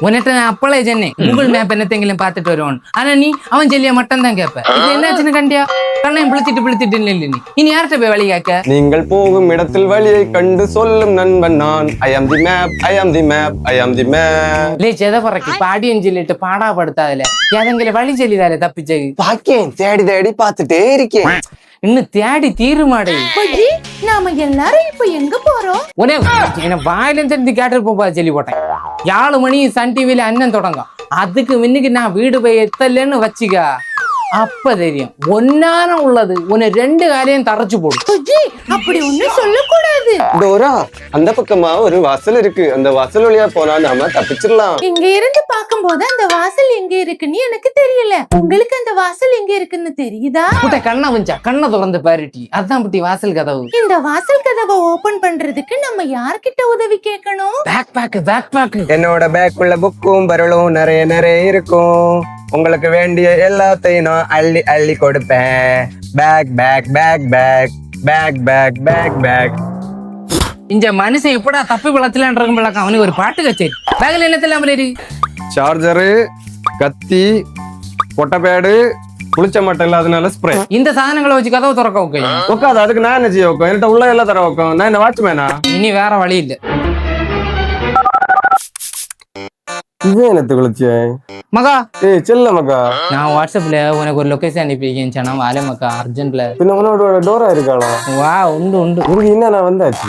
உன்னிட்ட நான் அப்பளே சொன்னேன் Google map என்னத்தையும் பார்த்துட்டு வருவான். ஆனா நீ அவன் சொல்லியா மட்டும் தான் கேட்ப. இது என்னாச்சுன்னு கண்டியா கண்ணையும் பிடிச்சிட்டு இல்லை நீ இனி யார்கிட்ட போய் வழி கேட்க? நீங்கள் போகும் இடத்தில் வழியை கண்டு சொல்லும் நண்பன் நான். ஐ ஆம் தி மேப், ஐ ஆம் தி மேப், ஐ ஆம் தி மேப். லே செதப்பறக்கு பாடியும் சொல்லிட்டு பாடாப்படுத்தாதுல எதங்கில வழி சொல்லிதாலே தப்பிச்சு பாக்கேன் தேடி தேடி பார்த்துட்டே இருக்கேன். இன்னும் தேடி தீருமாடே. நாம எல்லாரும் இப்ப எங்க போறோம்? உனே என்ன வாயிலும் தெரிஞ்சு கேட்டு போப்பா சொல்லி போட்டேன். 7 மணி சன் டிவில அண்ணன் தொடங்கும். அதுக்கு முன்னுக்கு நான் வீடு போய் எத்தலன்னு வச்சுக்க. அப்ப தெரியும் ஒன்னான உள்ளது உன்னை 2 காலையும் தரைச்சு போடும். அப்படி ஒண்ணும் சொல்லக்கூடாது. டோரா, அந்த பக்கமா ஒரு வாசல் இருக்கு. அந்த வாசல் வழியா போனா நாம தப்பிச்சிடலாம். இங்க இருந்து பாக்கும்போது அந்த வாசல் எங்க இருக்குன்னு எனக்கு தெரியல. உங்களுக்கு அந்த வாசல் எங்க இருக்குன்னு தெரியுதா? கூட்ட கண்ணை வஞ்சா கண்ணை திறந்து பாருட்டி. அதான் புட்டி வாசல் கதவு. இந்த வாசல் கதவை ஓபன் பண்றதுக்கு நம்ம யார்கிட்ட உதவி கேட்கணும்? பேக் என்னோட பேக்குள்ள புக்கும் பரலும் நிறைய இருக்கும். உங்களுக்கு வேண்டிய எல்லாத்தையும் நான் அள்ளி அள்ளி கொடுப்பேன். Back back back back back back back back. இந்த மனுஷன் எப்படா தப்பி வளர்த்தலான் இருக்கும். அவனுக்கு ஒரு பாட்டு கச்சேரி. பேக்ல என்னத்தெல்லாம் இருக்கு? சார்ஜரு, கத்தி, பொட்டப்பேடு, குளிச்ச மட்டை இல்லாதனால ஸ்ப்ரே. இந்த சாதனங்களை வச்சு கதவை திறக்க உட்காது. அதுக்கு நான் என்ன செய்ய வைக்கும்? என்கிட்ட உள்ள எல்லாம் தர வைக்கும். நான் என்ன வாட்ச்மேனா? இனி வேற வழி இல்ல. இது என்னத்து குளிச்சேன் மகா? ஏய் செல்ல மகா, நான் வாட்ஸ்அப்ல உனக்கு ஒரு லொகேஷன் அனுப்பியிருக்கேன். வாலே மக்கா அர்ஜென்ட்ல. பின்ன உன்னோட டோரா இருக்காளா? வா உண்டு என்ன நான் வந்தாச்சு.